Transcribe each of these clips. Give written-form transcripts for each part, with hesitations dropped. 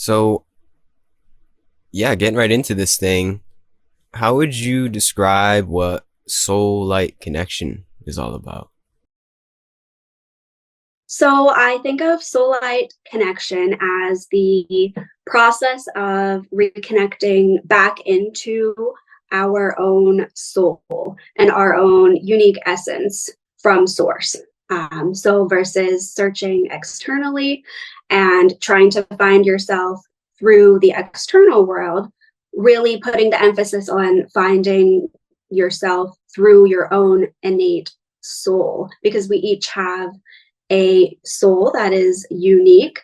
So, yeah, getting right into this thing, how would you describe what soul light connection is all about? So I think of soulite connection as the process of reconnecting back into our own soul and our own unique essence from source. So versus searching externally and trying to find yourself through the external world, really putting the emphasis on finding yourself through your own innate soul, because we each have a soul that is unique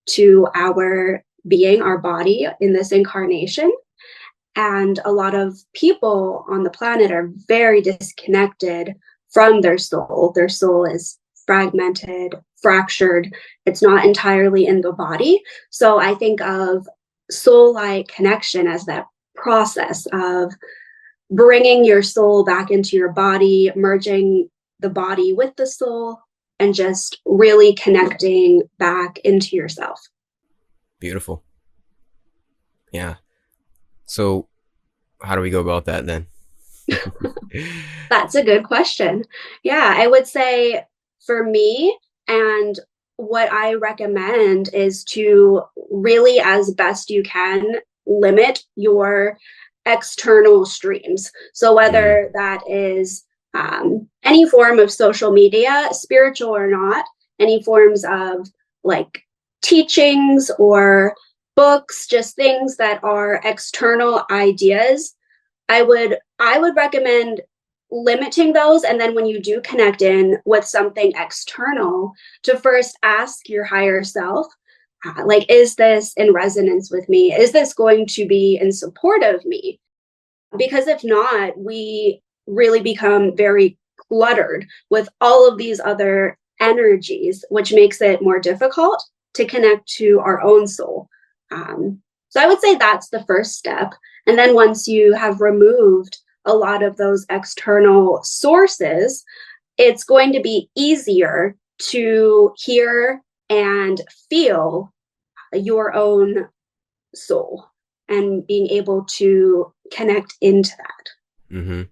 to our being, our body in this incarnation. And a lot of people on the planet are very disconnected from their soul. Their soul is fragmented, fractured. It's not entirely in the body. So I think of soul light connection as that process of bringing your soul back into your body, merging the body with the soul, and just really connecting back into yourself. Beautiful. Yeah. So, how do we go about that then? That's a good question. Yeah, I would say for me, and what I recommend is to really, as best you can, limit your external streams. So, Mm, whether that is any form of social media, spiritual or not, any forms of like teachings or books, just things that are external ideas. I would recommend limiting those, and then when you do connect in with something external, to first ask your higher self, like, is this in resonance with me? Is this going to be in support of me? Because if not, we really become very cluttered with all of these other energies, which makes it more difficult to connect to our own soul. So I would say that's the first step. And then once you have removed a lot of those external sources, it's going to be easier to hear and feel your own soul and being able to connect into that. mm-hmm.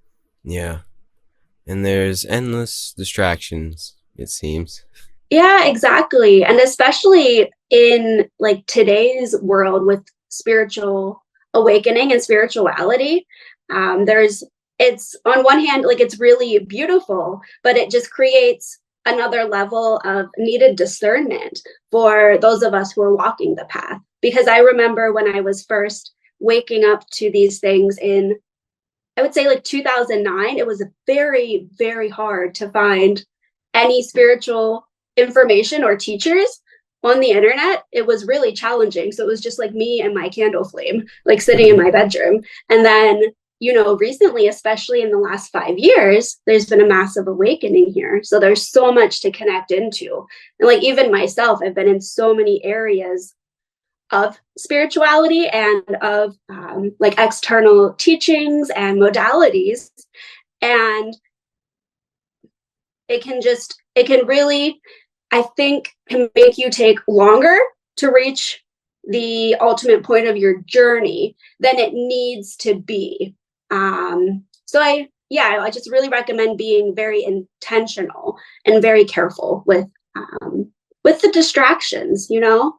Yeah. And there's endless distractions, it seems. Yeah, exactly. And especially in like today's world with spiritual awakening and spirituality, there's it's on one hand, like it's really beautiful, but it just creates another level of needed discernment for those of us who are walking the path. Because I remember when I was first waking up to these things in, I would say, like 2009, it was very, very hard to find any spiritual information or teachers on the internet. It was really challenging. So it was just like me and my candle flame, like sitting in my bedroom. And then, recently, especially in the last 5 years, there's been a massive awakening here. So there's so much to connect into. And like even myself, I've been in so many areas of spirituality and of like external teachings and modalities. And it can really, I think, can make you take longer to reach the ultimate point of your journey than it needs to be. I just really recommend being very intentional and very careful with the distractions,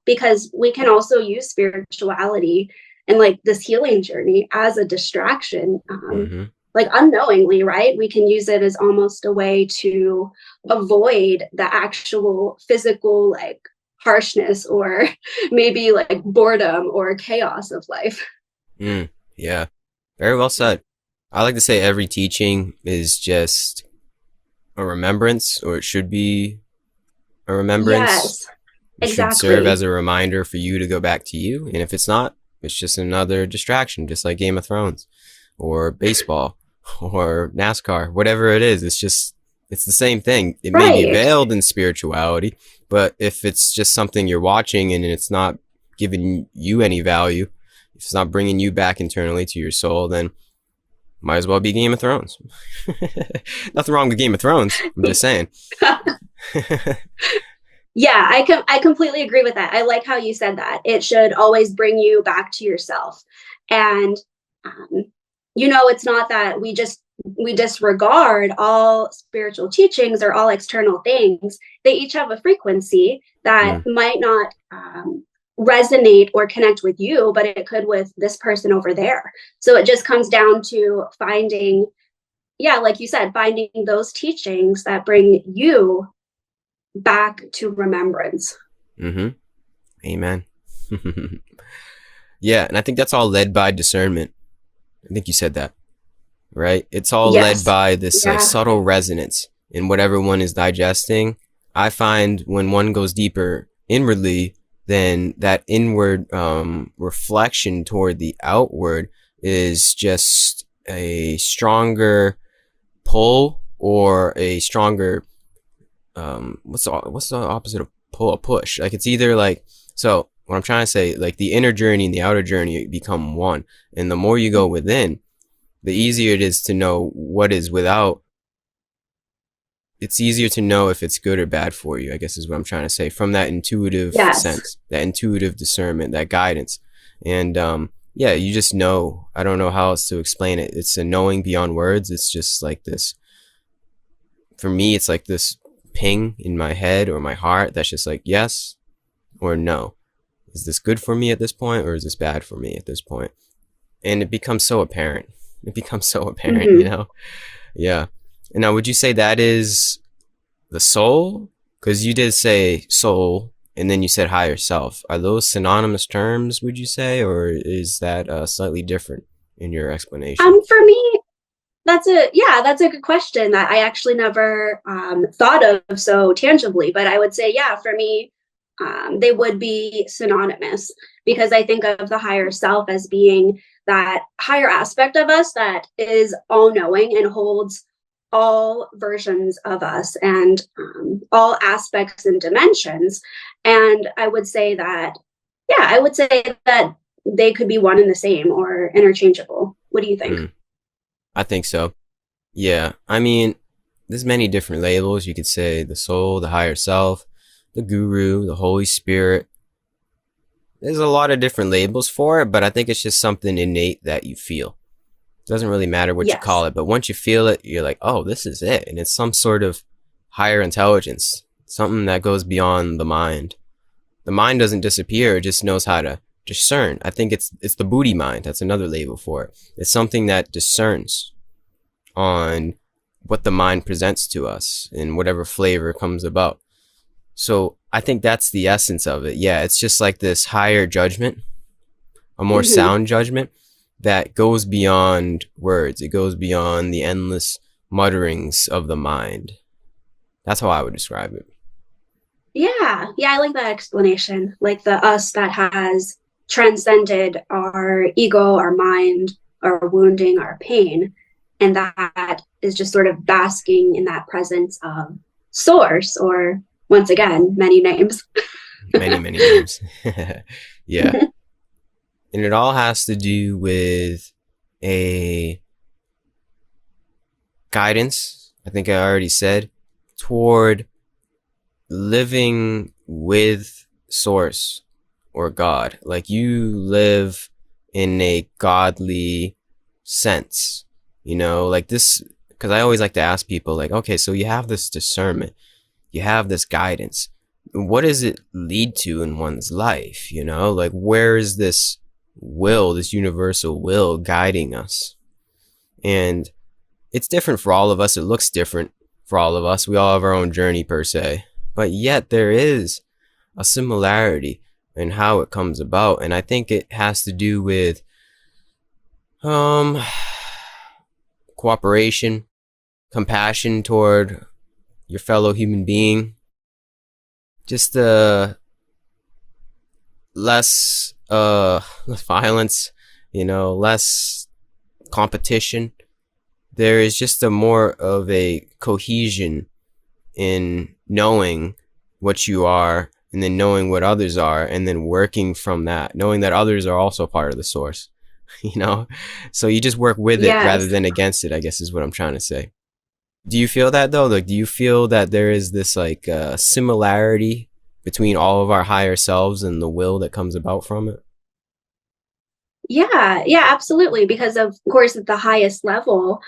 because we can also use spirituality and like this healing journey as a distraction. Mm-hmm. Like unknowingly, right? We can use it as almost a way to avoid the actual physical, like harshness or maybe like boredom or chaos of life. Mm, yeah. Very well said. I like to say every teaching is just a remembrance, or it should be a remembrance. Yes, It should serve exactly. as a reminder for you to go back to you. And if it's not, it's just another distraction, just like Game of Thrones or baseball or NASCAR, whatever it is. It's the same thing. It may be Right. veiled in spirituality, but if it's just something you're watching and it's not giving you any value, if it's not bringing you back internally to your soul, then might as well be Game of Thrones. Nothing wrong with Game of Thrones. I'm just saying. Yeah, I completely agree with that. I like how you said that. It should always bring you back to yourself. And um, it's not that we disregard all spiritual teachings or all external things. They each have a frequency that Mm, might not resonate or connect with you, but it could with this person over there. So it just comes down to finding, yeah, like you said, finding those teachings that bring you back to remembrance. mm-hmm. Amen. Yeah, and I think that's all led by discernment. I think you said that, right? It's all led Yes. by this like Yeah. subtle resonance in whatever one is digesting. I find when one goes deeper inwardly, then that inward reflection toward the outward is just a stronger pull or a stronger what's the opposite of pull? A push. Like it's either like, so what I'm trying to say, like the inner journey and the outer journey become one, and the more you go within, the easier it is to know what is without. It's easier to know if it's good or bad for you, I guess is what I'm trying to say, from that intuitive Yes. sense, that intuitive discernment, that guidance. And yeah, you just know. I don't know how else to explain it. It's a knowing beyond words. It's just like this, for me, it's like this ping in my head or my heart that's just like yes or no. Is this good for me at this point, or is this bad for me at this point? And it becomes so apparent. It becomes so apparent, you Hmm. know? Yeah. And now, would you say that is the soul? Because you did say soul, and then you said higher self. Are those synonymous terms, would you say, or is that slightly different in your explanation? For me, that's a good question that I actually never thought of so tangibly. But I would say, yeah, for me, they would be synonymous because I think of the higher self as being that higher aspect of us that is all knowing and holds all versions of us and all aspects and dimensions. And I would say that, yeah, I would say that they could be one and the same or interchangeable. What do you think? Mm, I think so. Yeah. I mean, there's many different labels. You could say the soul, the higher self, the guru, the Holy Spirit. There's a lot of different labels for it, but I think it's just something innate that you feel. It doesn't really matter what you call Yes. it, but once you feel it, you're like, oh, this is it. And it's some sort of higher intelligence, something that goes beyond the mind. The mind doesn't disappear, it just knows how to discern. I think it's the booty mind. That's another label for it. It's something that discerns on what the mind presents to us in whatever flavor comes about. So I think that's the essence of it. Yeah, it's just like this higher judgment, a more Hmm. sound judgment that goes beyond words. It goes beyond the endless mutterings of the mind. That's how I would describe it. Yeah, yeah, I like that explanation. Like the us that has transcended our ego, our mind, our wounding, our pain, and that is just sort of basking in that presence of source, or once again, many names. Many, many names. Yeah. And it all has to do with a guidance, I think I already said, toward living with source or God. Like you live in a godly sense, like this, because I always like to ask people, like, okay, so you have this discernment, you have this guidance. What does it lead to in one's life? Like where is this will, this universal will guiding us? And it's different for all of us. It looks different for all of us. We all have our own journey per se, but yet there is a similarity in how it comes about. And I think it has to do with um cooperation, compassion toward your fellow human being, just less violence, less competition. There is just a more of a cohesion in knowing what you are and then knowing what others are and then working from that, knowing that others are also part of the source. you know so you just work with it rather Yes. than against it, I guess is what I'm trying to say. Do you feel that though? Like, do you feel that there is this like similarity between all of our higher selves and the will that comes about from it? Yeah, absolutely. Because of course, at the highest level,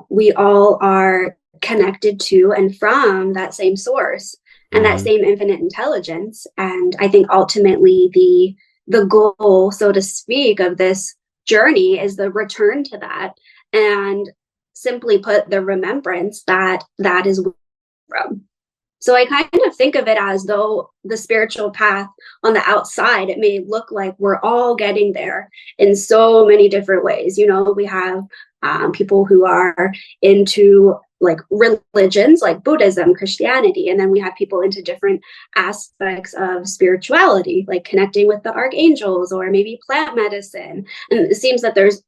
we all are connected to and from that same source and that Mm-hmm. same infinite intelligence. And I think ultimately the goal, so to speak, of this journey is the return to that, and simply put, the remembrance that that is from. So I kind of think of it as though the spiritual path on the outside, it may look like we're all getting there in so many different ways. You know, we have people who are into like religions like Buddhism, Christianity, and then we have people into different aspects of spirituality, like connecting with the archangels or maybe plant medicine. And it seems that there's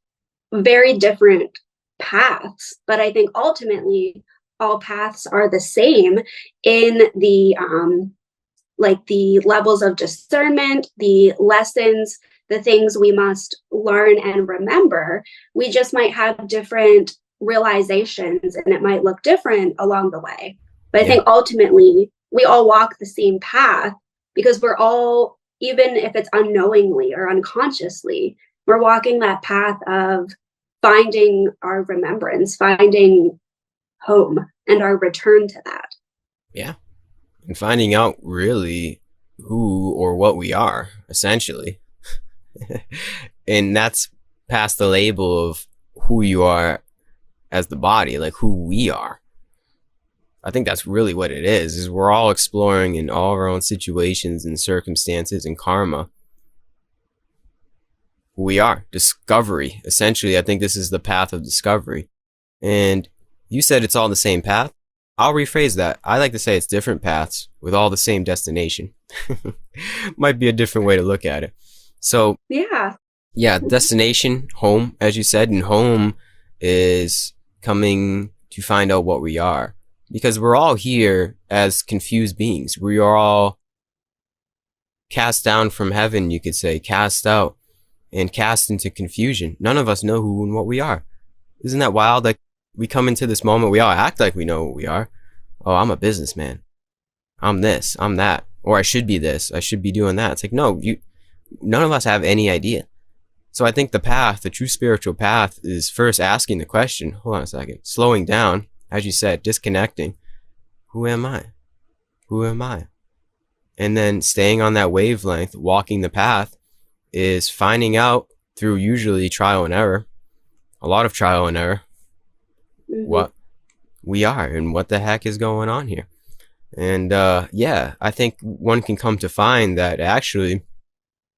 very different paths, but I think ultimately all paths are the same in the like the levels of discernment, the lessons, the things we must learn and remember. We just might have different realizations and it might look different along the way. But I Yeah. think ultimately we all walk the same path because we're all, even if it's unknowingly or unconsciously, we're walking that path of finding our remembrance, finding home and our return to that. Yeah. And finding out really who or what we are, essentially. And that's past the label of who you are as the body, like who we are. I think that's really what it is we're all exploring in all of our own situations and circumstances and karma who we are. Discovery. Essentially, I think this is the path of discovery. And you said it's all the same path. I'll rephrase that. I like to say it's different paths with all the same destination. Might be a different way to look at it. So, Yeah. yeah, destination, home, as you said, and home is coming to find out what we are. Because we're all here as confused beings. We are all cast down from heaven, you could say, cast out and cast into confusion. None of us know who and what we are. Isn't that wild? Like, we come into this moment, we all act like we know what we are. Oh, I'm a businessman. I'm this, I'm that. Or I should be this, I should be doing that. It's like, no, none of us have any idea. So I think the path, the true spiritual path, is first asking the question, hold on a second, slowing down, as you said, disconnecting. Who am I? Who am I? And then staying on that wavelength, walking the path, is finding out through usually trial and error, a lot of trial and error, what we are and what the heck is going on here. And yeah, I think one can come to find that actually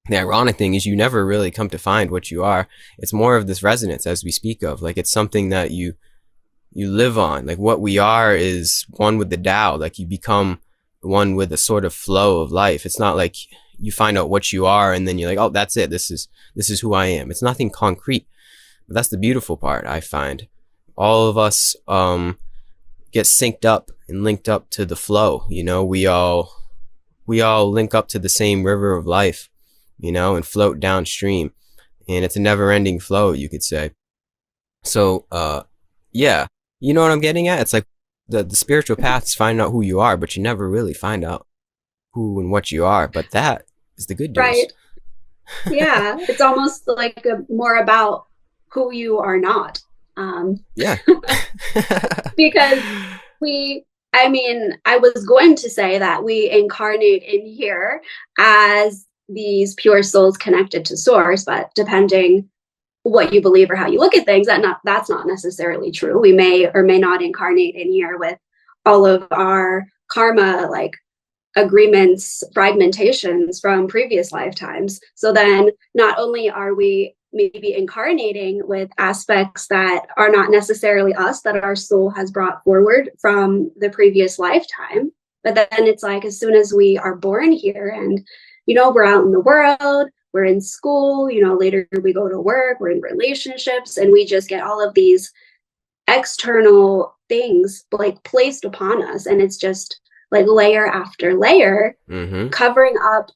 the ironic thing is you never really come to find what you are. It's more of this resonance as we speak of. Like, it's something that you live on. Like, what we are is one with the Tao. Like, you become one with a sort of flow of life. It's not like you find out what you are and then you're like, oh, that's it. This is who I am. It's nothing concrete. But that's the beautiful part, I find. All of us get synced up and linked up to the flow. You know, we all link up to the same river of life, you know, and float downstream. And it's a never ending flow, you could say. So, yeah, you know what I'm getting at? It's like the spiritual path is finding out who you are, but you never really find out who and what you are. But that is the good news. Right. Yeah. It's almost like more about who you are not. Yeah. Because I mean, I was going to say that we incarnate in here as these pure souls connected to source, but depending what you believe or how you look at things, that's not necessarily true. We may or may not incarnate in here with all of our karma, like agreements, fragmentations from previous lifetimes. So then not only are we maybe incarnating with aspects that are not necessarily us, that our soul has brought forward from the previous lifetime, but then it's like as soon as we are born here and, you know, we're out in the world, we're in school, you know, later we go to work, we're in relationships, and we just get all of these external things like placed upon us. And it's just like layer after layer, covering up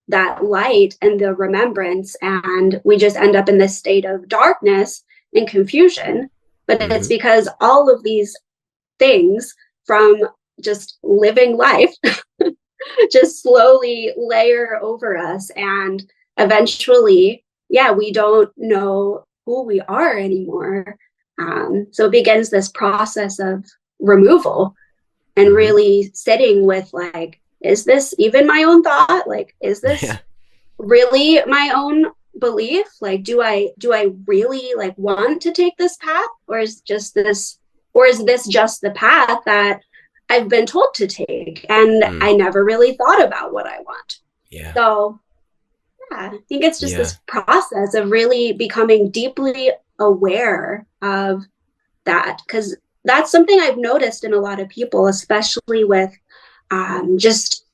that light and the remembrance. And we just end up in this state of darkness and confusion. But it's because all of these things from just living life just slowly layer over us. And eventually, yeah, we don't know who we are anymore. So it begins this process of removal and Mm-hmm. really sitting with like, is this even my own thought? Like, is Yeah. this really my own belief? Like, do I really like want to take this path, or is this just the path that I've been told to take and Mm. I never really thought about what I want? Yeah. So yeah, I think it's just Yeah. this process of really becoming deeply aware of that, because that's something I've noticed in a lot of people, especially with just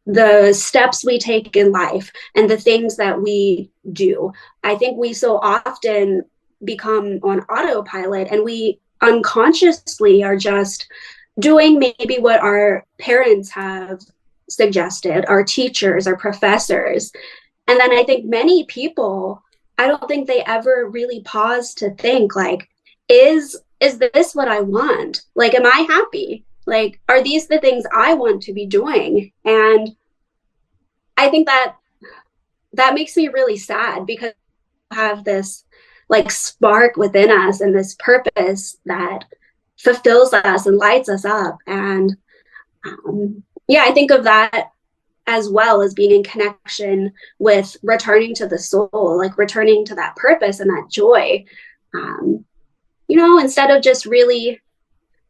the steps we take in life and the things that we do. I think we so often become on autopilot and we unconsciously are just doing maybe what our parents have suggested, our teachers, our professors. And then I think many people, I don't think they ever really pause to think like, is this what I want? Like, am I happy? Like, are these the things I want to be doing? And I think that that makes me really sad, because we have this like spark within us and this purpose that fulfills us and lights us up. And yeah, I think of that as well as being in connection with returning to the soul, like returning to that purpose and that joy. Um, instead of just really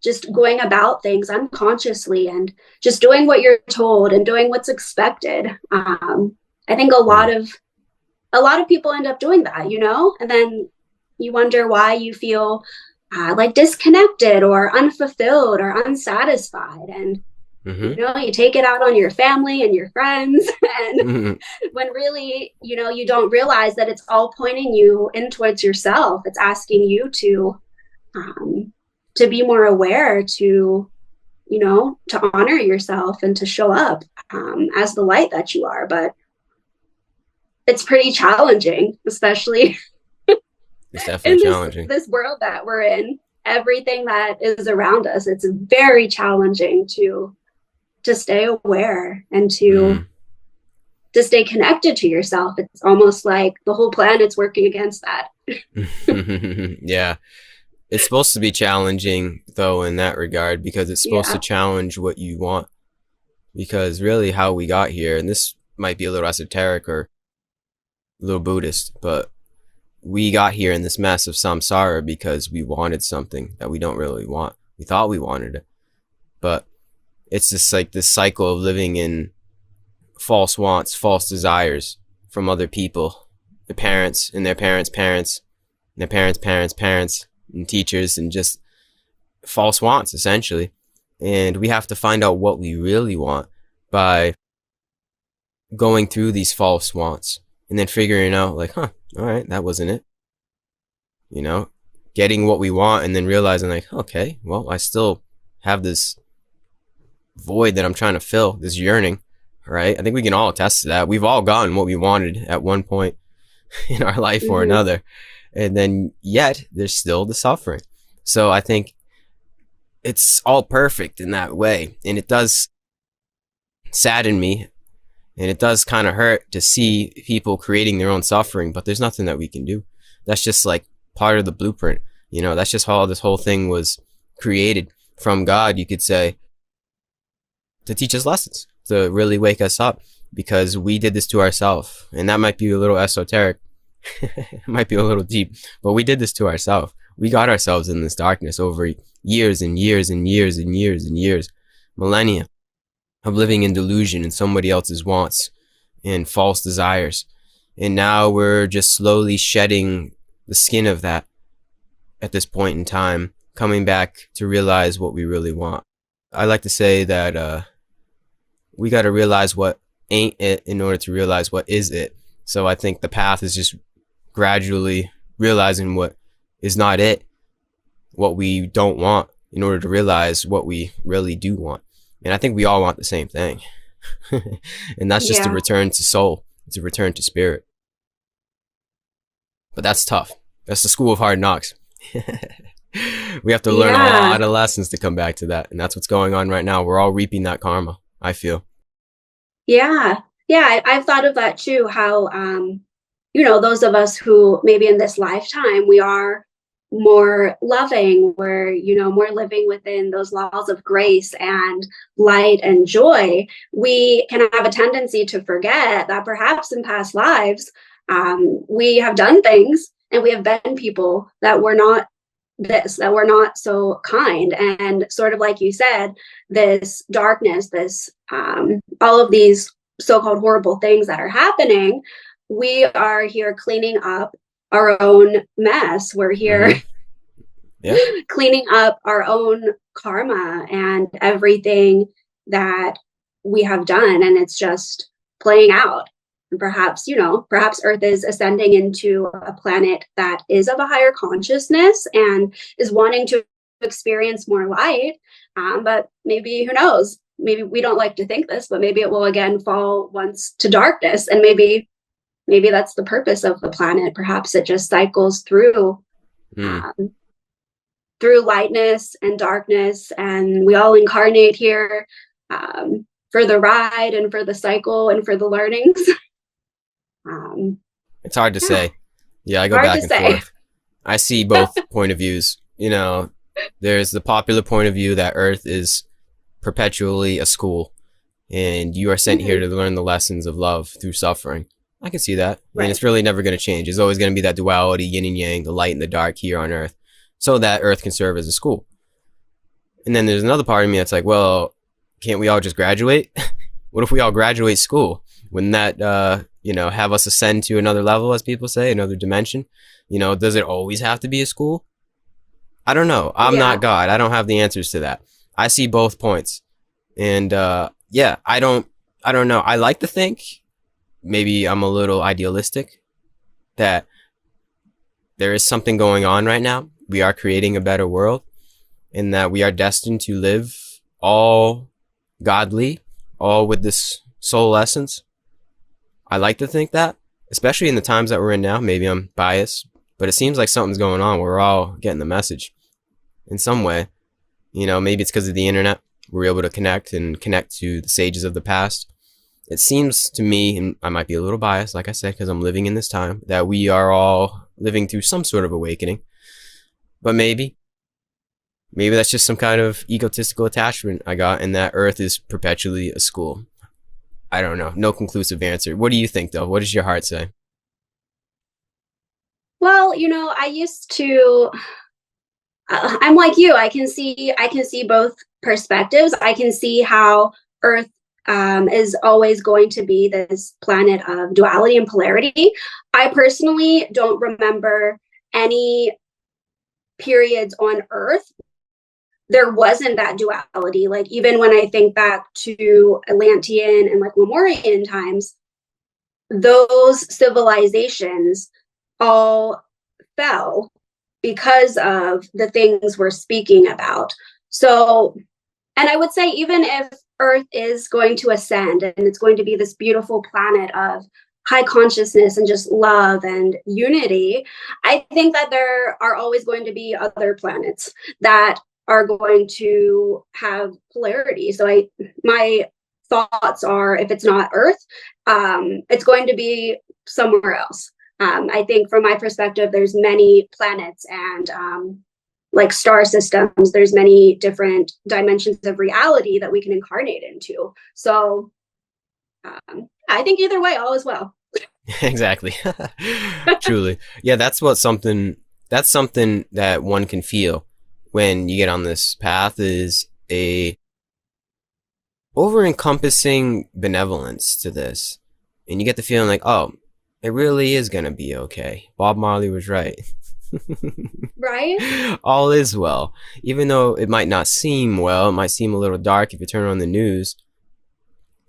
just going about things unconsciously and just doing what you're told and doing what's expected. I think Mm. a lot of people end up doing that, and then you wonder why you feel like disconnected or unfulfilled or unsatisfied. And Mm-hmm. you take it out on your family and your friends, and Mm-hmm. when really, you don't realize that it's all pointing you in towards yourself. It's asking you um, to be more aware, to honor yourself and to show up as the light that you are. But it's pretty challenging, especially It's definitely in this challenging. this world that we're in. Everything that is around us, it's very challenging to stay aware and Mm. to stay connected to yourself. It's almost like the whole planet's working against that. Yeah. It's supposed to be challenging though in that regard because it's supposed to Yeah. challenge what you want. Because really how we got here, and this might be a little esoteric or a little Buddhist, but we got here in this mess of samsara because we wanted something that we don't really want. We thought we wanted it, but it's just like this cycle of living in false wants, false desires from other people, their parents and their parents' parents, and their parents' parents' parents, and teachers, and just false wants essentially. And we have to find out what we really want by going through these false wants and then figuring out like, all right, that wasn't it. You know, getting what we want and then realizing like, okay, well, I still have this void that I'm trying to fill, this yearning, right? I think we can all attest to that. We've all gotten what we wanted at one point in our life or Mm-hmm. another. And then yet there's still the suffering. So I think it's all perfect in that way. And it does sadden me and it does kind of hurt to see people creating their own suffering, but there's nothing that we can do. That's just like part of the blueprint. That's just how this whole thing was created from God, you could say, to teach us lessons, to really wake us up because we did this to ourselves. And that might be a little esoteric. It might be a little deep, but we did this to ourselves. We got ourselves in this darkness over years and years and years and years and years, millennia of living in delusion and somebody else's wants and false desires. And now we're just slowly shedding the skin of that at this point in time, coming back to realize what we really want. I like to say that we got to realize what ain't it in order to realize what is it. So I think the path is just gradually realizing what is not it, what we don't want, in order to realize what we really do want. And I think we all want the same thing. And that's just to Yeah. return to soul, to return to spirit. But that's tough. That's the school of hard knocks. We have to learn a Yeah. lot of lessons to come back to that. And that's what's going on right now. We're all reaping that karma, I feel. Yeah. Yeah, I've thought of that too, how those of us who maybe in this lifetime we are more loving, we're, more living within those laws of grace and light and joy, we can have a tendency to forget that perhaps in past lives, we have done things and we have been people that were not that were not so kind. And sort of like you said, this darkness, this all of these so-called horrible things that are happening, we are here cleaning up our own mess. We're here Mm-hmm. Yeah. cleaning up our own karma and everything that we have done, and it's just playing out. And perhaps, perhaps Earth is ascending into a planet that is of a higher consciousness and is wanting to experience more light. But maybe, who knows, maybe we don't like to think this, but maybe it will again fall once to darkness, and maybe that's the purpose of the planet. Perhaps it just cycles Mm. um, through lightness and darkness, and we all incarnate here, for the ride and for the cycle and for the learnings. um, It's hard to yeah, say. Yeah, I go hard to back and say. forth. I see both point of views. There's the popular point of view that Earth is perpetually a school, and you are sent here Mhm. to learn the lessons of love through suffering. I can see that. And Right. it's really never going to change. It's always going to be that duality, yin and yang, the light and the dark here on Earth, so that Earth can serve as a school. And then there's another part of me that's like, well, can't we all just graduate? What if we all graduate school? Wouldn't that, have us ascend to another level, as people say, another dimension? Does it always have to be a school? I don't know. I'm Yeah. not God. I don't have the answers to that. I see both points. And, yeah, I don't know. I like to think, maybe I'm a little idealistic, that there is something going on right now. We are creating a better world, and that we are destined to live all godly, all with this soul essence. I like to think that, especially in the times that we're in now. Maybe I'm biased, but it seems like something's going on. We're all getting the message in some way. Maybe it's because of the internet. We're able to connect to the sages of the past. It seems to me, and I might be a little biased, like I said, because I'm living in this time, that we are all living through some sort of awakening. But maybe that's just some kind of egotistical attachment I got, and that Earth is perpetually a school. I don't know. No conclusive answer. What do you think, though? What does your heart say? Well, I used to. I'm like you. I can see both perspectives. I can see how Earth is always going to be this planet of duality and polarity. I personally don't remember any periods on Earth there wasn't that duality. Like, even when I think back to Atlantean and like Lemurian times, those civilizations all fell because of the things we're speaking about. So, and I would say, even if Earth is going to ascend and it's going to be this beautiful planet of high consciousness and just love and unity, I think that there are always going to be other planets that are going to have polarity. So my thoughts are, if it's not Earth, it's going to be somewhere else. I think from my perspective, there's many planets and like star systems. There's many different dimensions of reality that we can incarnate into. So I think either way, all is well. Exactly. Truly. Yeah, that's something that one can feel when you get on this path, is a over encompassing benevolence to this. And you get the feeling like, oh, it really is gonna be okay. Bob Marley was right. Right? All is well. Even though it might not seem well, it might seem a little dark if you turn on the news.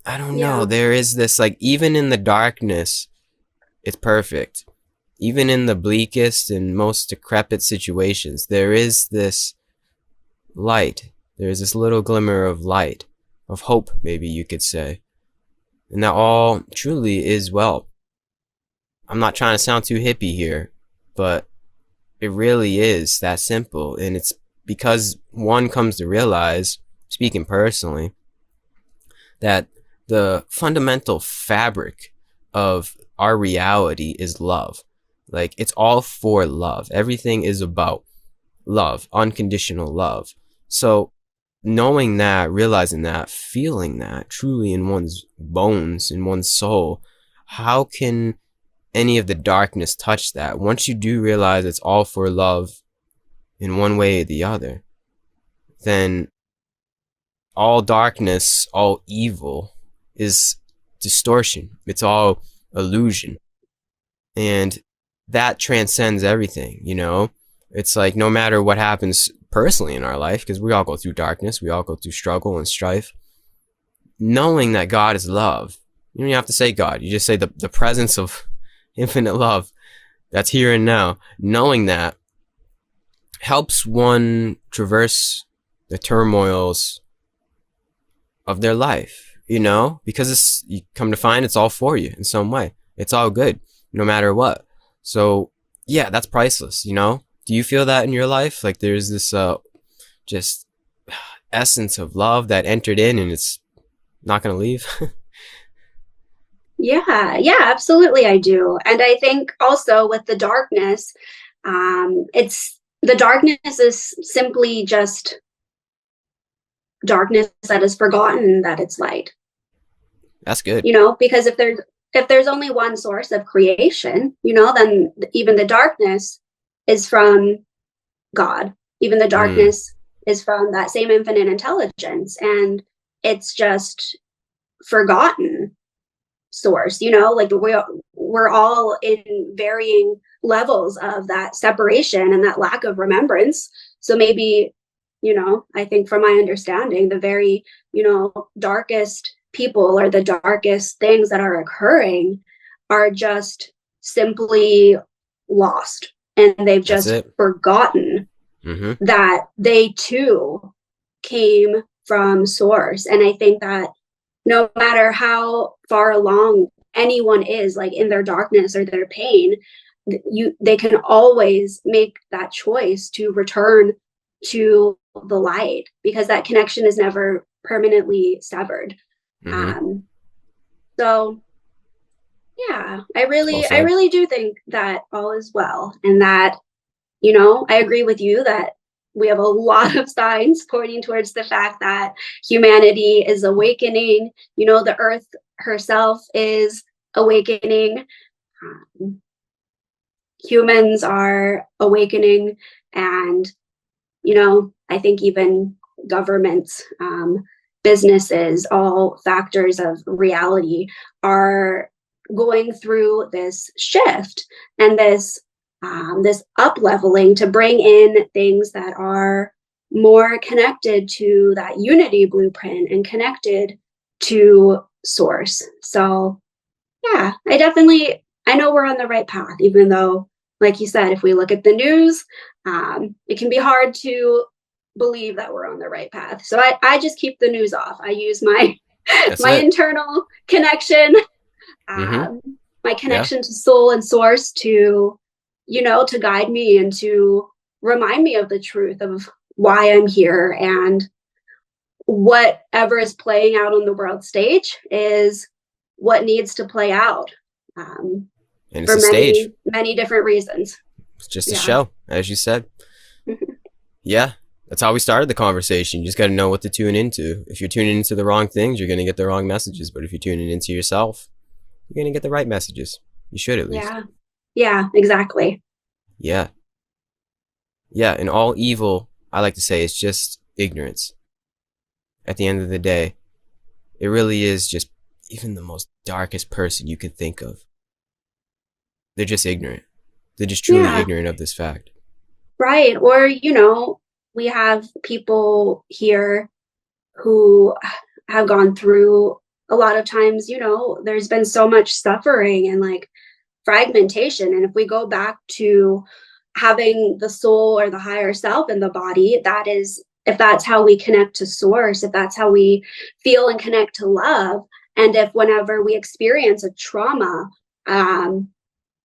I don't know. Yeah. There is this, like, even in the darkness, it's perfect. Even in the bleakest and most decrepit situations, there is this light. There is this little glimmer of light, of hope, maybe you could say. And that all truly is well. I'm not trying to sound too hippie here, but it really is that simple. And it's because one comes to realize, speaking personally, that the fundamental fabric of our reality is love. Like, it's all for love. Everything is about love, unconditional love. So knowing that, realizing that, feeling that truly in one's bones, in one's soul, how can any of the darkness touch that? Once you do realize it's all for love in one way or the other, then all darkness, all evil is distortion. It's all illusion. And that transcends everything, you know? It's like no matter what happens personally in our life, because we all go through darkness, we all go through struggle and strife, knowing that God is love. You don't even have to say God. You just say the presence of infinite love that's here and now. Knowing that helps one traverse the turmoils of their life, you know, because it's, you come to find it's all for you in some way. It's all good, no matter what. So yeah, that's priceless, you know? Do you feel that in your life? Like there's this just essence of love that entered in and it's not going to leave? Yeah, absolutely, I do. And I think also with the darkness, it's the darkness is simply just darkness that is forgotten that it's light. That's good. You know, because if there's only one source of creation, you know, then even the darkness is from God. Even the Mm, darkness is from that same infinite intelligence, and it's just forgotten source, you know, like we're all in varying levels of that separation and that lack of remembrance. So maybe, you know, I think from my understanding, the very, you know, darkest people or the darkest things that are occurring are just simply lost, and they've that's just it. forgotten Mm-hmm. that they too came from source. And I think that no matter how far along anyone is, like in their darkness or their pain, they can always make that choice to return to the light, because that connection is never permanently severed. Mm-hmm. um so yeah, i Well really i said. really do think that all is well, and that, you know, I agree with you that we have a lot of signs pointing towards the fact that humanity is awakening. You know, the earth herself is awakening. Um, Humans are awakening. And, you know, I think even governments, businesses, all factors of reality are going through this shift and this up leveling to bring in things that are more connected to that unity blueprint and connected to source. So yeah, I know we're on the right path, even though, like you said, if we look at the news, it can be hard to believe that we're on the right path. So I just keep the news off. I use my That's my it. internal connection, Mm-hmm. um, my Yeah. connection to soul and source to, you know, to guide me and to remind me of the truth of why I'm here, and whatever is playing out on the world stage is what needs to play out, And it's for a stage. many different reasons. It's just a Yeah. show, as you said. Yeah. That's how we started the conversation. You just got to know what to tune into. If you're tuning into the wrong things, you're going to get the wrong messages. But if you're tuning into yourself, you're going to get the right messages. You should, at least. Yeah. Yeah, exactly. Yeah. Yeah. And all evil, I like to say, is just ignorance. At the end of the day, it really is just even the most darkest person you can think of. They're just ignorant. They're just truly Yeah, ignorant of this fact. right. Or, you know, we have people here who have gone through a lot of times, you know, there's been so much suffering and like fragmentation. And if we go back to having the soul or the higher self in the body, that is, if that's how we connect to source, if that's how we feel and connect to love, and if whenever we experience a trauma, um,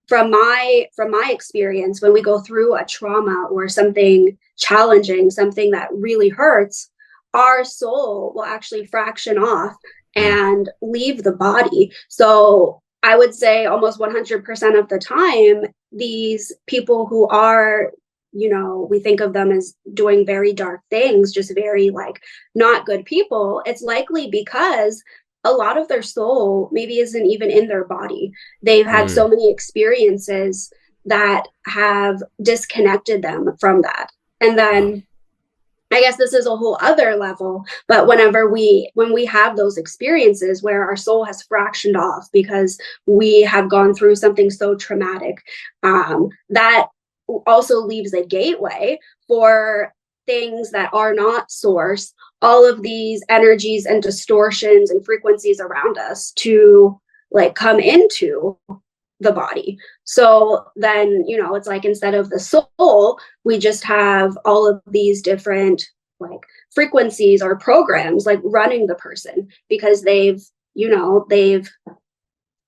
from my experience, when we go through a trauma or something challenging, something that really hurts, our soul will actually fraction off Mm. and leave the body. So I would say almost 100% of the time, these people who are, we think of them as doing very dark things, just very like not good people. It's likely because a lot of their soul maybe isn't even in their body. They've had Mm. so many experiences that have disconnected them from that. And Wow. then I guess this is a whole other level, but when we have those experiences where our soul has fractioned off because we have gone through something so traumatic, that also leaves a gateway for things that are not source, all of these energies and distortions and frequencies around us to like come into the body. So then, it's like instead of the soul, we just have all of these different like frequencies or programs like running the person because they've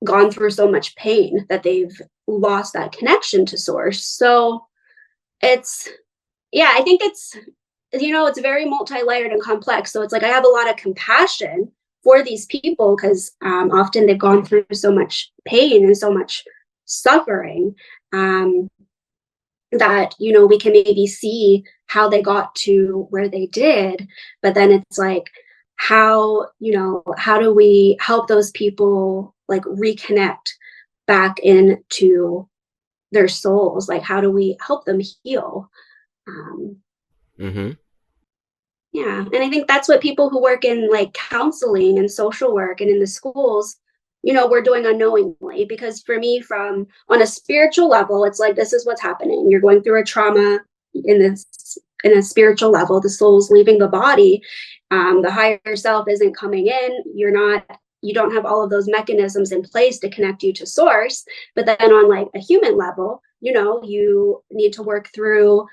gone through so much pain that they've lost that connection to source. So it's, yeah, I think it's very multi-layered and complex. So it's like I have a lot of compassion for these people because often they've gone through so much pain and so much suffering, that we can maybe see how they got to where they did. But then it's like, how do we help those people like reconnect back into their souls? Like, how do we help them heal? um, Mm-hmm. Yeah. And I think that's what people who work in like counseling and social work and in the schools, we're doing unknowingly. Because for me, from on a spiritual level, it's like this is what's happening. You're going through a trauma in this in a spiritual level, the soul's leaving the body. The higher self isn't coming in. You don't have all of those mechanisms in place to connect you to source. But then on like a human level, you need to work through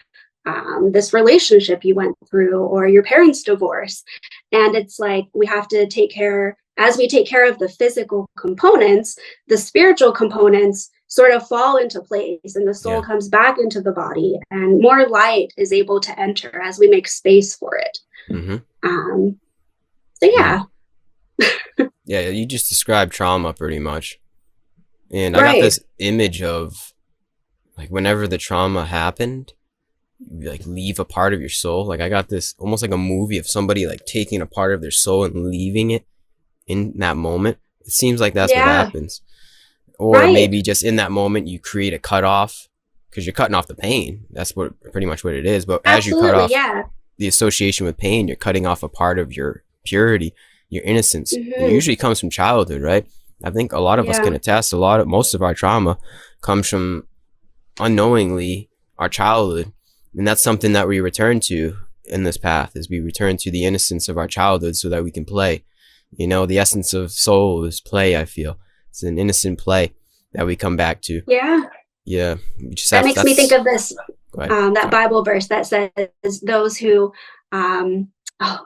this relationship you went through or your parents' divorce. And it's like we have to take care, as we take care of the physical components, the spiritual components sort of fall into place and the soul Yeah. comes back into the body and more light is able to enter as we make space for it. Mm-hmm. Um, so, Mm. yeah. Yeah, you just described trauma pretty much. And I got Right. this image of like whenever the trauma happened, you like leave a part of your soul. Like I got this almost like a movie of somebody like taking a part of their soul and leaving it in that moment. It seems like that's what Yeah. happens. Or Right. maybe just in that moment you create a cutoff because you're cutting off the pain. That's what pretty much what it is. But as you cut Absolutely. off Yeah. the association with pain, you're cutting off a part of your purity, your innocence. And it Hmm. usually comes from childhood, right? I think a lot of us Yeah. can attest. Most of our trauma comes from unknowingly our childhood, and that's something that we return to in this path. Is we return to the innocence of our childhood so that we can play. The essence of soul is play. I feel it's an innocent play that we come back to. Yeah. Yeah, we just That have to, makes me think that's of this go ahead. that Sorry. Bible verse that says those who oh,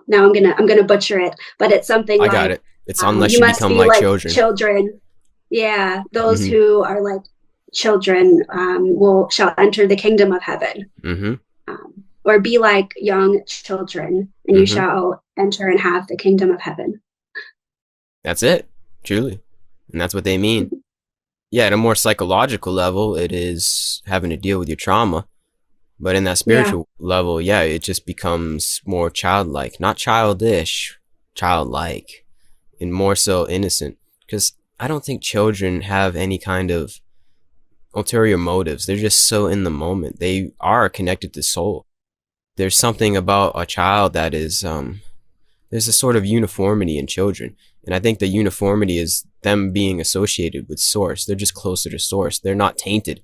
now I'm gonna butcher it, but it's something I got like it. It's unless you you must become be like like children. children. Yeah, those Mm-hmm. who are like children will shall enter the kingdom of heaven. Mm-hmm. Or be like young children, and you Mm-hmm. shall enter and have the kingdom of heaven. That's it, truly, and that's what they mean. Yeah, at a more psychological level, it is having to deal with your trauma. But in that Yeah, spiritual level, yeah, it just becomes more childlike, not childish, childlike, and more so innocent. Because I don't think children have any kind of ulterior motives. They're just so in the moment. They are connected to soul. There's something about a child that is, there's a sort of uniformity in children. And I think the uniformity is them being associated with source. They're just closer to source. They're not tainted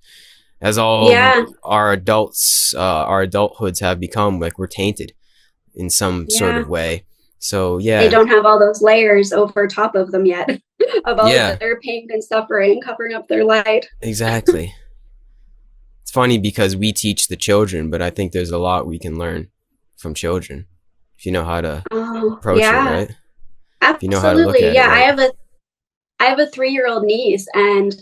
as all of yeah, our adulthoods have become. Like we're tainted in some sort yeah. of way. So They yeah, don't have all those layers over top of them yet of all of yeah, their pain and suffering covering up their light. exactly. It's funny because we teach the children, but I think there's a lot we can learn from children if you know how to Oh, approach it, yeah, right? If you know how to look absolutely. at it Yeah, right. I have a 3-year-old niece, and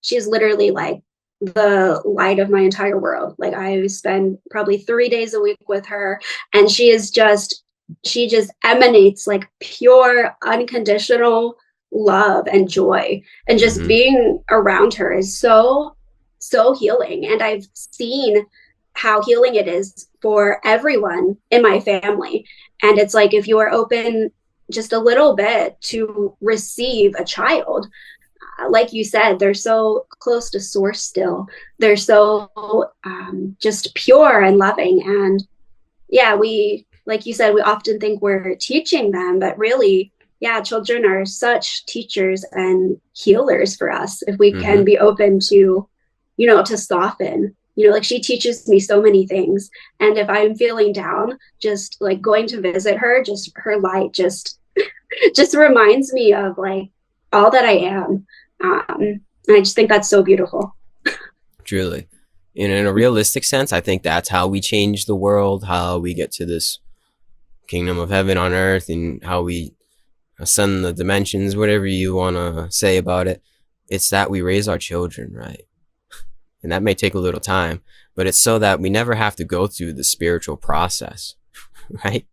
she's literally like the light of my entire world. Like I spend probably 3 days a week with her, and she is just she just emanates like pure, unconditional love and joy. And just Mm-hmm. being around her is so healing. And I've seen how healing it is for everyone in my family. And it's like if you are open just a little bit to receive a child, like you said, they're so close to source still. They're so just pure and loving. And yeah, we, like you said, we often think we're teaching them, but really, yeah, children are such teachers and healers for us if we Mm-hmm. can be open to, to soften. Like she teaches me so many things. And if I'm feeling down, just like going to visit her, just her light just reminds me of like all that I am. And I just think that's so beautiful. Truly. In a realistic sense, I think that's how we change the world, how we get to this kingdom of heaven on earth, and how we ascend the dimensions, whatever you want to say about it. It's that we raise our children, right? And that may take a little time, but it's so that we never have to go through the spiritual process, right?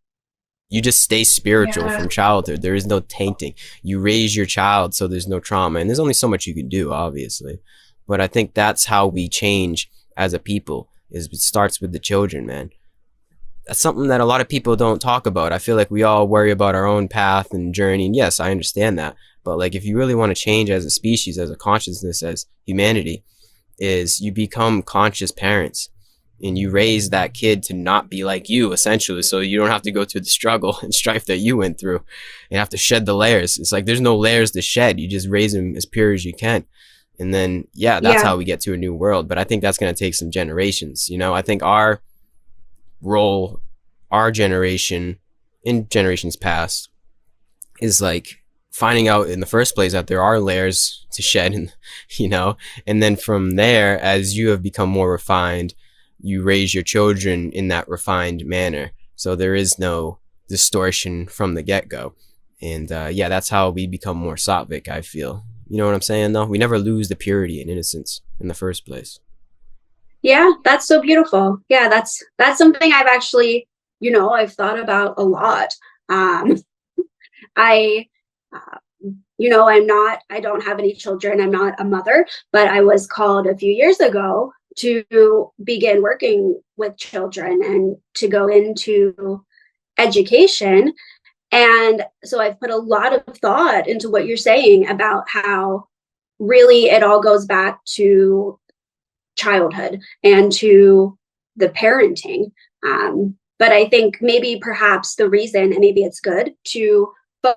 You just stay spiritual Yeah. from childhood. There is no tainting. You raise your child so there's no trauma. And there's only so much you can do, obviously. But I think that's how we change as a people, is it starts with the children, man. That's something that a lot of people don't talk about. I feel like we all worry about our own path and journey. And yes, I understand that. But like if you really want to change as a species, as a consciousness, as humanity, is you become conscious parents and you raise that kid to not be like you, essentially, so you don't have to go through the struggle and strife that you went through and have to shed the layers. It's like there's no layers to shed. You just raise them as pure as you can. And then, yeah, that's Yeah. how we get to a new world. But I think that's going to take some generations. I think our role, our generation, in generations past, is like finding out in the first place that there are layers to shed, and and then from there, as you have become more refined, you raise your children in that refined manner, so there is no distortion from the get-go. And yeah, that's how we become more sattvic, I feel. You know what I'm saying, though? We never lose the purity and innocence in the first place. Yeah, that's so beautiful. Yeah, that's something I've actually, I've thought about a lot. Um, I, uh, I don't have any children. I'm not a mother, but I was called a few years ago to begin working with children and to go into education. And so I've put a lot of thought into what you're saying about how really it all goes back to childhood and to the parenting. But I think maybe perhaps the reason, and maybe it's good to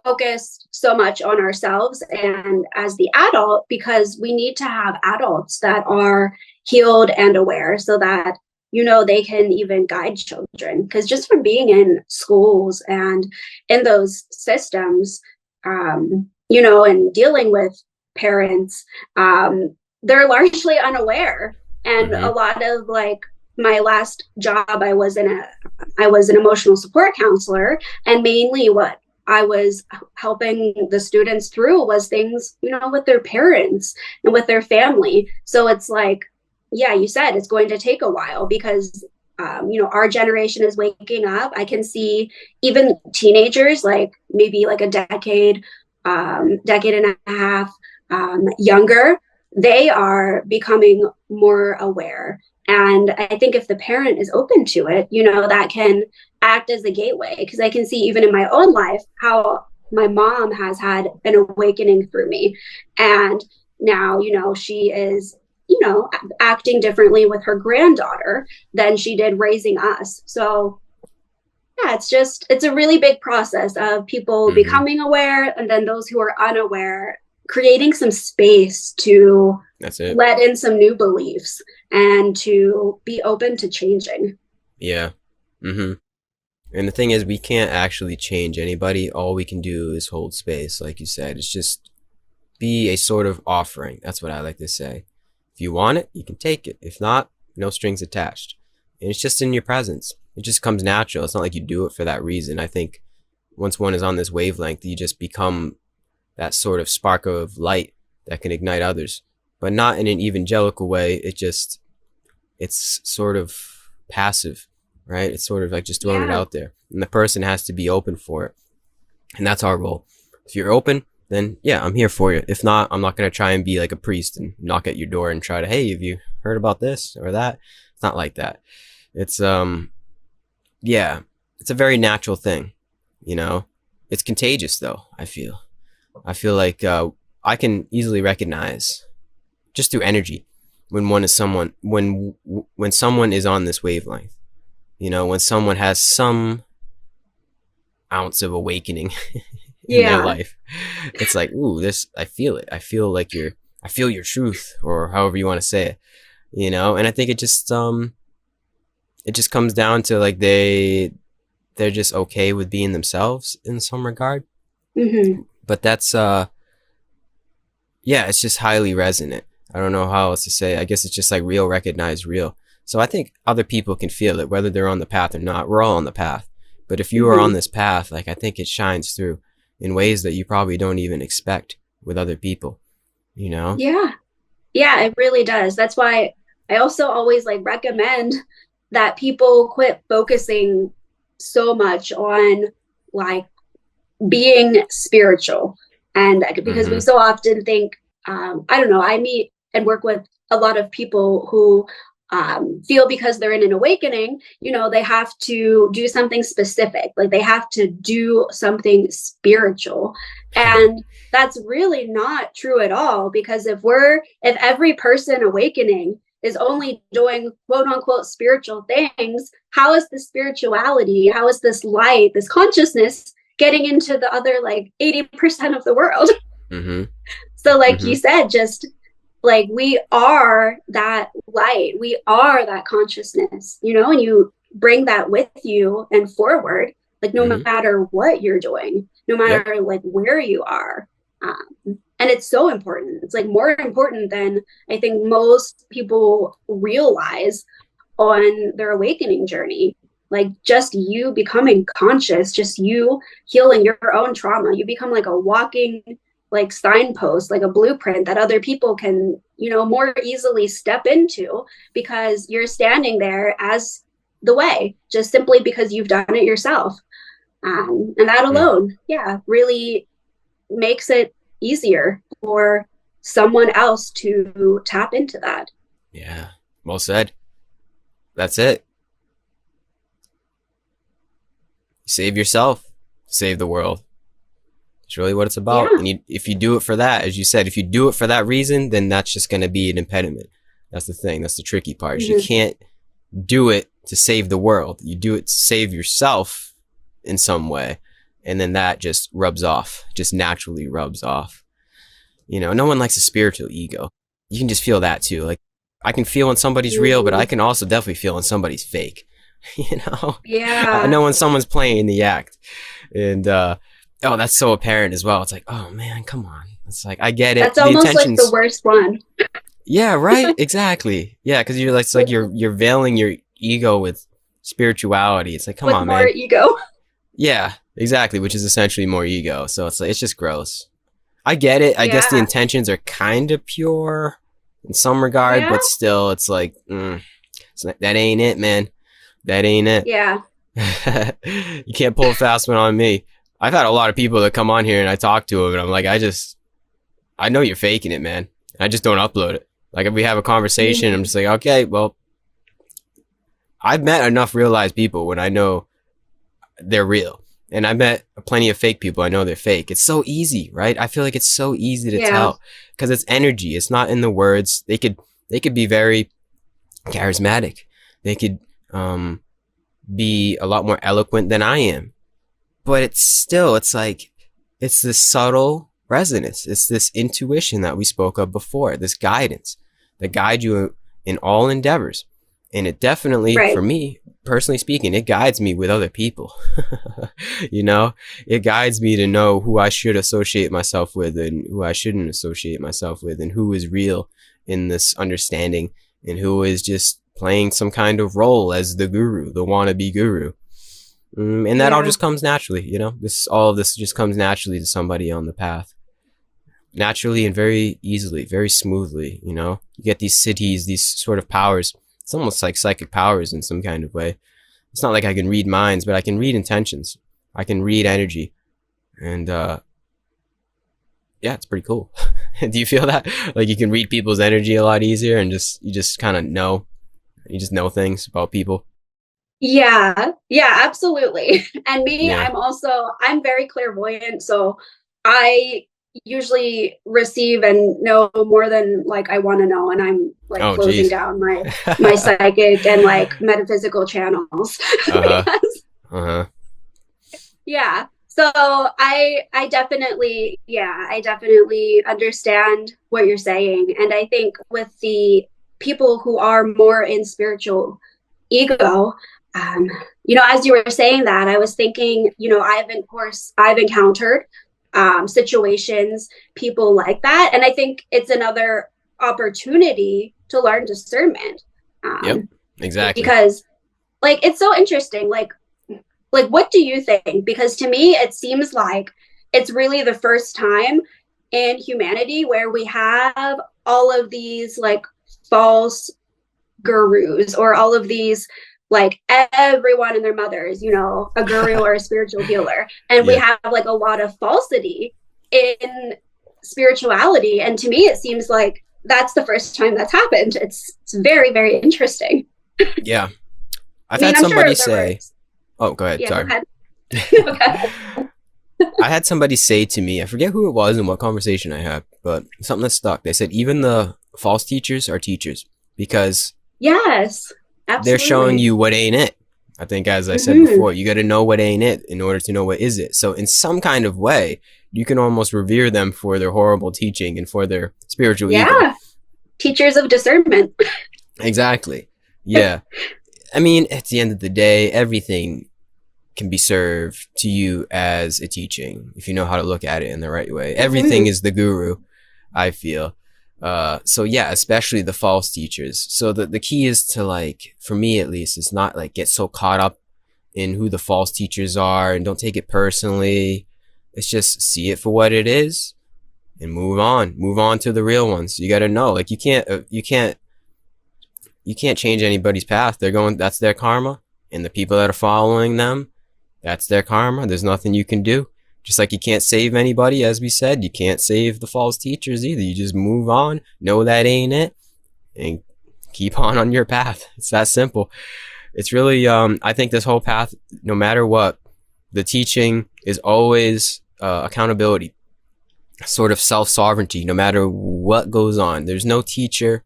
focus so much on ourselves and as the adult, because we need to have adults that are healed and aware so that they can even guide children. Because just from being in schools and in those systems, and dealing with parents, they're largely unaware. And a Mm-hmm. lot of like my last job, I was an emotional support counselor, and mainly what I was helping the students through was things, with their parents and with their family. So it's like, yeah, you said it's going to take a while because our generation is waking up. I can see even teenagers, like maybe like a decade and a half younger, they are becoming more aware. And I think if the parent is open to it, that can act as a gateway. Because I can see even in my own life how my mom has had an awakening through me. And now, she is, acting differently with her granddaughter than she did raising us. So yeah, it's a really big process of people Mm-hmm. becoming aware and then those who are unaware creating some space to That's it. let in some new beliefs and to be open to changing. Yeah. Mm-hmm. And the thing is, we can't actually change anybody. All we can do is hold space, like you said. It's just be a sort of offering. That's what I like to say. If you want it, you can take it. If not, no strings attached. And it's just in your presence. It just comes natural. It's not like you do it for that reason. I think once one is on this wavelength, you just become that sort of spark of light that can ignite others, but not in an evangelical way. It's sort of passive, right? It's sort of like just throwing it Yeah. out there, and the person has to be open for it. And that's our role. If you're open, then yeah, I'm here for you. If not, I'm not going to try and be like a priest and knock at your door and try to, hey, have you heard about this or that? It's not like that. It's, yeah, it's a very natural thing, you know? It's contagious though, I feel. I feel like, I can easily recognize just through energy when when someone is on this wavelength, you know, when someone has some ounce of awakening in their Yeah. life. It's like, ooh, this, I feel it. I feel like I feel your truth, or however you want to say it, you know? And I think it just comes down to like they're just okay with being themselves in some regard. Hmm. But that's, yeah, it's just highly resonant. I don't know how else to say it. I guess it's just like real, recognized real. So I think other people can feel it, whether they're on the path or not. We're all on the path. But if you are on Hmm. this path, like I think it shines through in ways that you probably don't even expect with other people, you know? Yeah. Yeah, it really does. That's why I also always like recommend that people quit focusing so much on like being spiritual. And because we Mm-hmm. so often think, I don't know, I meet and work with a lot of people who feel because they're in an awakening, you know, they have to do something specific, like they have to do something spiritual. And that's really not true at all, because if every person awakening is only doing quote unquote spiritual things, how is the spirituality, how is this light, this consciousness getting into the other like 80% of the world? Mm-hmm. So, like Mm-hmm. you said, just like we are that light, we are that consciousness, you know, and you bring that with you and forward, like no Mm-hmm. matter what you're doing, no Yep. matter like where you are. And it's so important. It's like more important than I think most people realize on their awakening journey. Like just you becoming conscious, just you healing your own trauma, you become like a walking like signpost, like a blueprint that other people can, you know, more easily step into, because you're standing there as the way, just simply because you've done it yourself. And that Mm. alone, yeah, really makes it easier for someone else to tap into that. Yeah. Well said. That's it. Save yourself. Save the world. It's really what it's about. Yeah. And if you do it for that, as you said, if you do it for that reason, then that's just going to be an impediment. That's the thing. That's the tricky part. Is you Mm-hmm. can't do it to save the world. You do it to save yourself in some way. And then that just rubs off, just naturally rubs off. You know, no one likes a spiritual ego. You can just feel that too. Like, I can feel when somebody's real, but I Mm-hmm. can also definitely feel when somebody's fake. You know, I Yeah. know when someone's playing the act. And, oh, that's so apparent as well. It's like, oh man, come on. It's like, I get it. That's The almost like the intentions. worst one. Yeah, right. Exactly. Yeah. Cause you're like, it's like With you're veiling your ego with spirituality. It's like, come with on, more man. ego. Yeah, exactly. Which is essentially more ego. So it's like, it's just gross. I get it. I guess the Yeah. intentions are kind of pure in some regard, Yeah. but still, it's like, that ain't it, man. That ain't it. Yeah. You can't pull a fast one on me. I've had a lot of people that come on here and I talk to them and I'm like, I know you're faking it, man. I just don't upload it. Like if we have a conversation, I'm Mm-hmm. just like, okay, well, I've met enough realized people when I know they're real. And I met plenty of fake people. I know they're fake. It's so easy, right? I feel like it's so easy to Yeah. tell because it's energy. It's not in the words. They could be very charismatic. They could, be a lot more eloquent than I am, but it's like, it's this subtle resonance. It's this intuition that we spoke of before, this guidance that guides you in all endeavors. And it definitely, for Right. me, personally speaking, it guides me with other people. You know, it guides me to know who I should associate myself with and who I shouldn't associate myself with, and who is real in this understanding and who is just playing some kind of role as the guru, the wannabe guru. And that all Yeah. just comes naturally, you know. All of this just comes naturally to somebody on the path, naturally and very easily, very smoothly. You know, you get these cities, these sort of powers. It's almost like psychic powers in some kind of way. it's not like I can read minds, but I can read intentions. I can read energy. And yeah, it's pretty cool. Do you feel that? Like you can read people's energy a lot easier and you just kind of know, you just know things about people. Yeah, yeah, absolutely. And me, Yeah. I'm very clairvoyant, so I usually receive and know more than like I want to know, and I'm like Oh, closing geez. down my psychic and like metaphysical channels. Uh-huh. Yes. Uh-huh. Yeah. So I definitely understand what you're saying. And I think with the people who are more in spiritual ego, um, as you were saying that, I was thinking, I've encountered situations, people like that. And I think it's another opportunity to learn discernment. Yep. Um, Exactly. because like it's so interesting. Like what do you think? Because to me it seems like it's really the first time in humanity where we have all of these like false gurus, or all of these, like everyone and their mother is, a guru or a spiritual healer, and we Yeah. have like a lot of falsity in spirituality. And to me it seems like that's the first time that's happened. It's very, very interesting. Yeah. I've I mean, had I'm sure somebody there were. say, oh, go ahead. Yeah, go Sorry. ahead. Okay. I had somebody say to me, I forget who it was and what conversation I had, but something that stuck. They said, even the false teachers are teachers because Yes, they're showing absolutely. you what ain't it. I think, as I said Hmm. before, you got to know what ain't it in order to know what is it. So, in some kind of way, you can almost revere them for their horrible teaching and for their spiritual ego. Yeah, teachers of discernment. Exactly. Yeah. I mean, at the end of the day, everything can be served to you as a teaching if you know how to look at it in the right way. Everything Hmm. is the guru, I feel. So yeah, especially the false teachers. So the key is to, like, for me at least, is not like get so caught up in who the false teachers are and don't take it personally. It's just see it for what it is and move on to the real ones. You got to know, like, you can't change anybody's path. They're going, that's their karma. And the people that are following them, that's their karma. There's nothing you can do. Just like you can't save anybody, as we said, you can't save the false teachers either. You just move on, know that ain't it, and keep on your path. It's that simple. It's really, I think this whole path, no matter what, the teaching is always accountability, sort of self-sovereignty, no matter what goes on. There's no teacher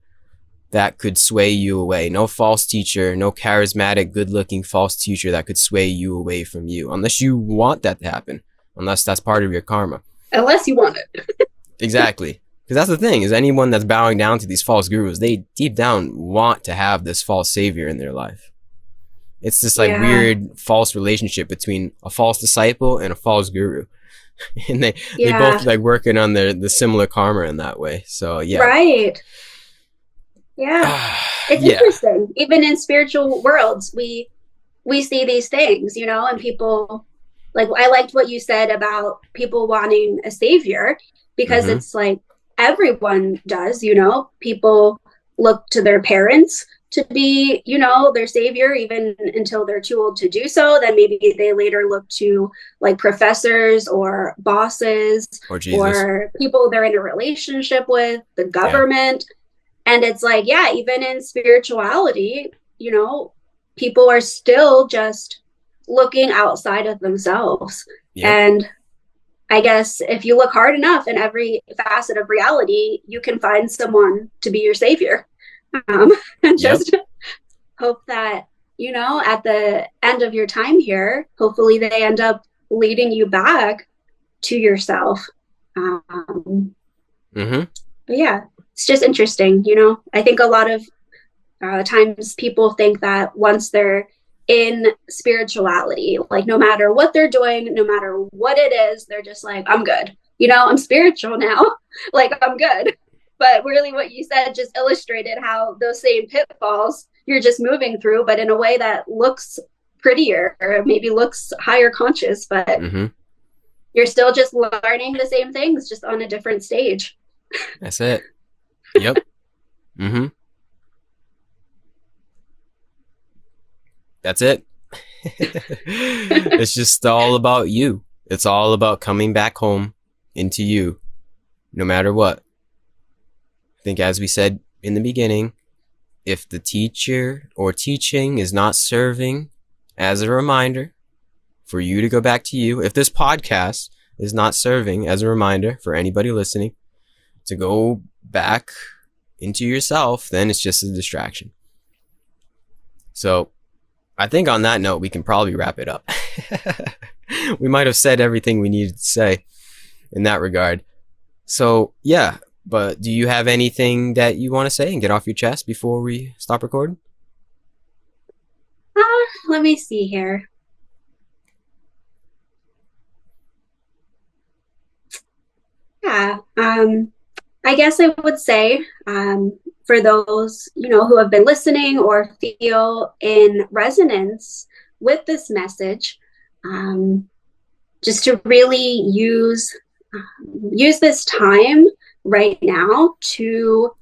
that could sway you away. No false teacher, no charismatic, good-looking false teacher that could sway you away from you, unless you want that to happen, unless that's part of your karma. Unless you want it. Exactly. Because that's the thing, is anyone that's bowing down to these false gurus, they deep down want to have this false savior in their life. It's this like Yeah, weird false relationship between a false disciple and a false guru. And they both yeah, like working on the similar karma in that way. So yeah. right. Yeah. It's Yeah. interesting. Even in spiritual worlds, we see these things, and people, like, I liked what you said about people wanting a savior, because Mm-hmm. it's like everyone does, people look to their parents to be, their savior, even until they're too old to do so. Then maybe they later look to like professors or bosses Or Jesus. or people they're in a relationship with, the Yeah. government. And it's like, yeah, even in spirituality, people are still just looking outside of themselves. Yep. And I guess if you look hard enough in every facet of reality, you can find someone to be your savior. And Yep. just hope that, at the end of your time here, hopefully they end up leading you back to yourself. Um, Mm-hmm. but yeah, it's just interesting. I think a lot of times people think that once they're in spirituality, like no matter what they're doing, no matter what it is, they're just like, I'm good. I'm spiritual now. Like, I'm good. But really, what you said just illustrated how those same pitfalls you're just moving through, but in a way that looks prettier or maybe looks higher conscious, but Mm-hmm. you're still just learning the same things, just on a different stage. That's it. Yep. Mm-hmm. That's it. It's just all about you. It's all about coming back home into you, no matter what. I think, as we said in the beginning, if the teacher or teaching is not serving as a reminder for you to go back to you, if this podcast is not serving as a reminder for anybody listening to go back into yourself, then it's just a distraction. So I think on that note, we can probably wrap it up. We might have said everything we needed to say in that regard. So yeah, but do you have anything that you want to say and get off your chest before we stop recording? Let me see here. Yeah, I guess I would say, for those, who have been listening or feel in resonance with this message, just to really use this time right now to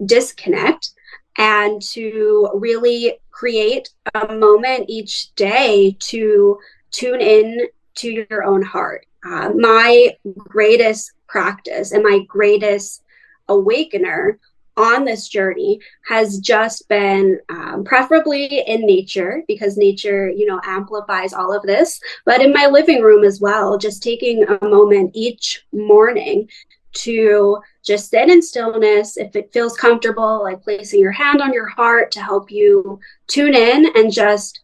disconnect and to really create a moment each day to tune in to your own heart. My greatest practice and my greatest awakener on this journey has just been preferably in nature, because nature, amplifies all of this, but in my living room as well, just taking a moment each morning to just sit in stillness. If it feels comfortable, like placing your hand on your heart to help you tune in and just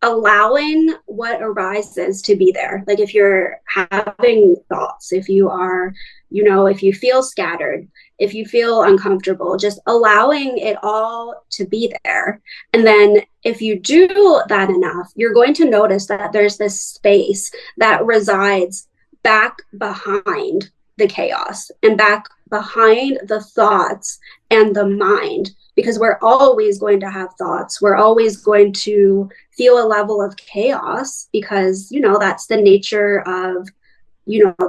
allowing what arises to be there. Like if you're having thoughts, if you are, if you feel scattered, if you feel uncomfortable, just allowing it all to be there. And then if you do that enough, you're going to notice that there's this space that resides back behind the chaos and back behind the thoughts and the mind, because we're always going to have thoughts. We're always going to feel a level of chaos because, that's the nature of,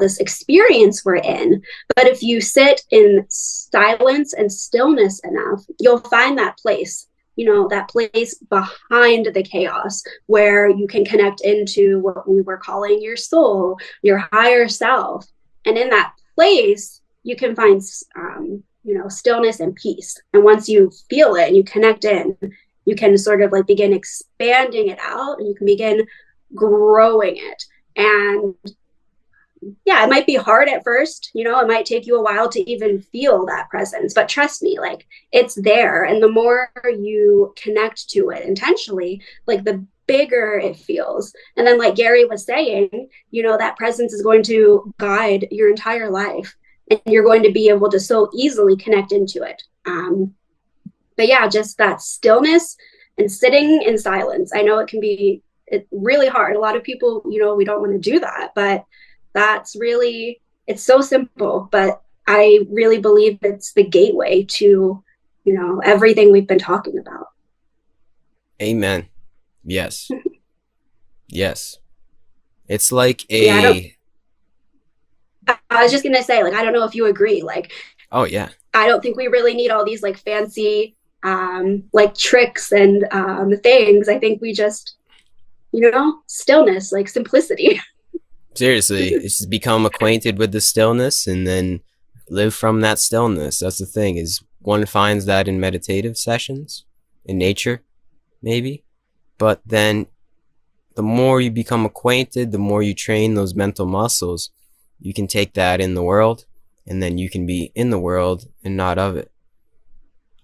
this experience we're in. But if you sit in silence and stillness enough, you'll find that place, that place behind the chaos where you can connect into what we were calling your soul, your higher self. And in that place, you can find, stillness and peace. And once you feel it and you connect in, you can sort of like begin expanding it out, and you can begin growing it. And yeah, it might be hard at first, it might take you a while to even feel that presence, but trust me, like it's there. And the more you connect to it intentionally, like the bigger it feels. And then like Gary was saying, that presence is going to guide your entire life, and you're going to be able to so easily connect into it. But yeah, just that stillness and sitting in silence. I know it can be really hard. A lot of people, we don't want to do that, but that's really, it's so simple, but I really believe it's the gateway to, everything we've been talking about. Amen. Yes. Yes. It's like I was just going to say, like, I don't know if you agree. Like, oh yeah. I don't think we really need all these like fancy, like tricks and things. I think we just, stillness, like simplicity. Seriously, it's just become acquainted with the stillness and then live from that stillness. That's the thing, is one finds that in meditative sessions, in nature, maybe. But then the more you become acquainted, the more you train those mental muscles, you can take that in the world, and then you can be in the world and not of it.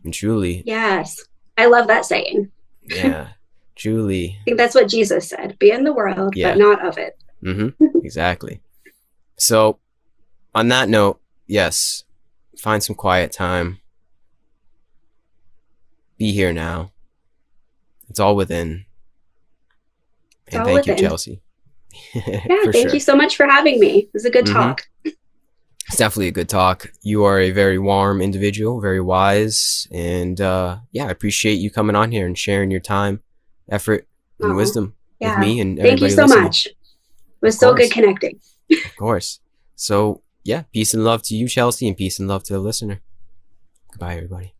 And truly. Yes. I love that saying. Yeah, truly. I think that's what Jesus said. Be in the world, but not of it. Exactly. So on that note, yes, find some quiet time. Be here now. It's all within. And thank you, Chelsea. Yeah, thank you so much for having me. It was a good talk. It's definitely a good talk. You are a very warm individual, very wise, and I appreciate you coming on here and sharing your time, effort, and wisdom with me and everybody. Thank you so much. It was so good connecting. Of course. So, yeah, peace and love to you, Chelsea, and peace and love to the listener. Goodbye, everybody.